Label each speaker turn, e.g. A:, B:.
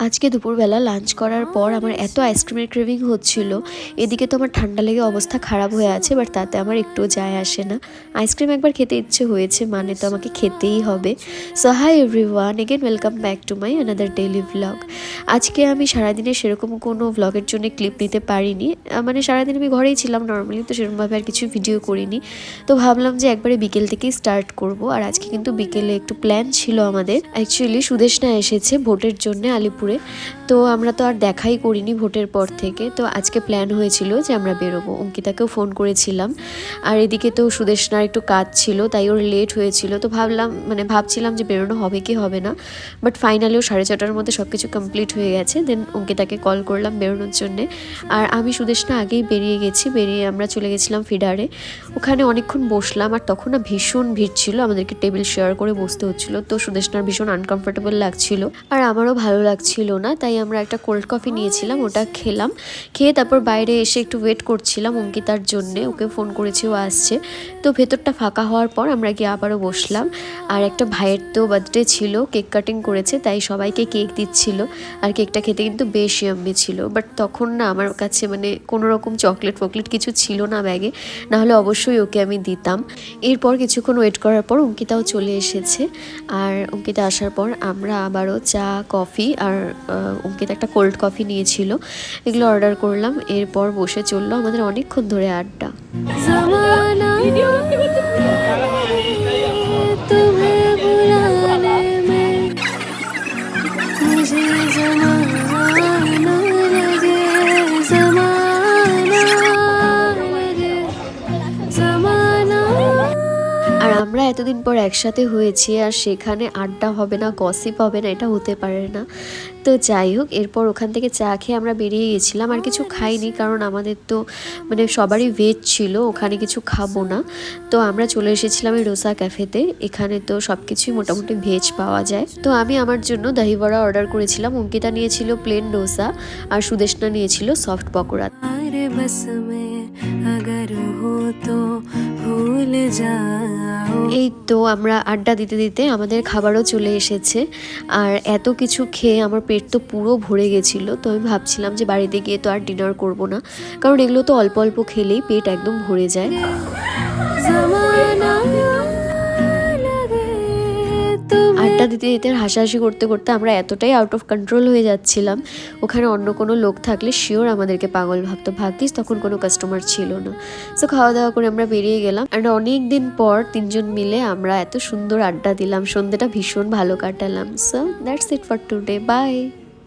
A: আজকে দুপুরবেলা লাঞ্চ করার পর আমার এত আইসক্রিমের ক্রেভিং হচ্ছিল, এদিকে তো আমার ঠান্ডা লেগে অবস্থা খারাপ হয়ে আছে, বাট তাতে আমার একটুও যায় আসে না। আইসক্রিম একবার খেতে ইচ্ছে হয়েছে মানে তো আমাকে খেতেই হবে। So hi everyone, again welcome back to my another daily vlog. আজকে আমি সারাদিনে সেরকম কোনো ভ্লগের জন্য ক্লিপ নিতে পারিনি, মানে সারাদিন আমি ঘরেই ছিলাম নর্মালি, তো সেরকমভাবে আর কিছু ভিডিও করিনি। তো ভাবলাম যে একবারে বিকেল থেকেই স্টার্ট করব। আর আজকে কিন্তু বিকেলে একটু প্ল্যান ছিল আমাদের। অ্যাকচুয়ালি সুদেশনা এসেছে ভোটের জন্য আলিপুর, তো আমরা তো আর দেখাই করিনি ভোটের পর থেকে। তো আজকে প্ল্যান হয়েছিল যে আমরা বেরোবো, অঙ্কিতাকেও ফোন করেছিলাম। আর এদিকে তো সুদেশনার একটু কাজ ছিল, তাই ওর লেট হয়েছিল। তো ভাবছিলাম যে বেরোনো হবে কি হবে না, বাট ফাইনালিও 6:30টার মধ্যে সব কিছু কমপ্লিট হয়ে গেছে। দেন অঙ্কিতাকে কল করলাম বেরোনোর জন্যে। আর আমি সুদেশনা আগেই বেরিয়ে গেছি, বেরিয়ে আমরা চলে গেছিলাম ফিডারে। ওখানে অনেকক্ষণ বসলাম, আর তখন না ভীষণ ভিড় ছিল, আমাদেরকে টেবিল শেয়ার করে বসতে হচ্ছিল। তো সুদেশনার ভীষণ আনকমফোর্টেবল লাগছিল, আর আমারও ভালো লাগছিল না। তাই আমরা একটা কোল্ড কফি নিয়েছিলাম, ওটা খেলাম। খেয়ে তারপর বাইরে এসে একটু ওয়েট করছিলাম অঙ্কিতার জন্যে, ওকে ফোন করেছি, ও আসছে। তো ভেতরটা ফাঁকা হওয়ার পর আমরা গিয়ে আবারও বসলাম। আর একটা ভাইয়ের তো বার্থডে ছিল, কেক কাটিং করেছে, তাই সবাইকে কেক দিচ্ছিল। আর কেকটা খেতে কিন্তু বেশ ইয়াম্মি ছিল। বাট তখন না আমার কাছে কোনো রকম চকলেট কিছু ছিল না ব্যাগে, নাহলে অবশ্যই ওকে আমি দিতাম। এরপর কিছুক্ষণ ওয়েট করার পর অঙ্কিতাও চলে এসেছে। আর অঙ্কিতা আসার পর আমরা আবারও চা, কফি আর অঙ্কিতা একটা কোল্ড কফি নিয়েছিল, এগুলো অর্ডার করলাম। এরপর বসে চললো আমাদের অনেকক্ষণ ধরে আড্ডা। আর আমরা এতদিন পর একসাথে হয়েছি, আর সেখানে আড্ডা হবে না, গসিপ হবে না, এটা হতে পারে না। তো যাই হোক, এরপর ওখান থেকে চা খেয়ে আমরা বেরিয়ে গেছিলাম। আর কিছু খাইনি, কারণ আমাদের তো সবারই ভেজ ছিল, ওখানে কিছু খাবো না। তো আমরা চলে এসেছিলাম এই রোসা ক্যাফেতে। এখানে তো সব কিছুই মোটামুটি ভেজ পাওয়া যায়। তো আমি আমার জন্য দহি বড়া অর্ডার করেছিলাম, অঙ্কিতা নিয়েছিল প্লেন ডোসা, আর সুদেশনা নিয়েছিল সফট পকোড়া। এই তো আমরা আড্ডা দিতে দিতে আমাদের খাবারও চলে এসেছে। আর এত কিছু খেয়ে আমার পেট তো পুরো ভরে গেছিলো। তো আমি ভাবছিলাম যে বাড়িতে গিয়ে তো আর ডিনার করব না, কারণ এগুলো তো অল্প অল্প খেলেই পেট একদম ভরে যায়। আড্ডা দিতে দিতে হাসাহাসি করতে করতে আমরা এতটাই আউট অফ কন্ট্রোল হয়ে যাচ্ছিলাম, ওখানে অন্য কোনো লোক থাকলে শিওর আমাদেরকে পাগল ভাবতো। ভাগ্যিস তখন কোনো কাস্টমার ছিল না। সো খাওয়া দাওয়া করে আমরা বেরিয়ে গেলাম। আর অনেক দিন পর 3জন মিলে আমরা এত সুন্দর আড্ডা দিলাম, সন্ধ্যেটা ভীষণ ভালো কাটালাম। So that's it for today, by.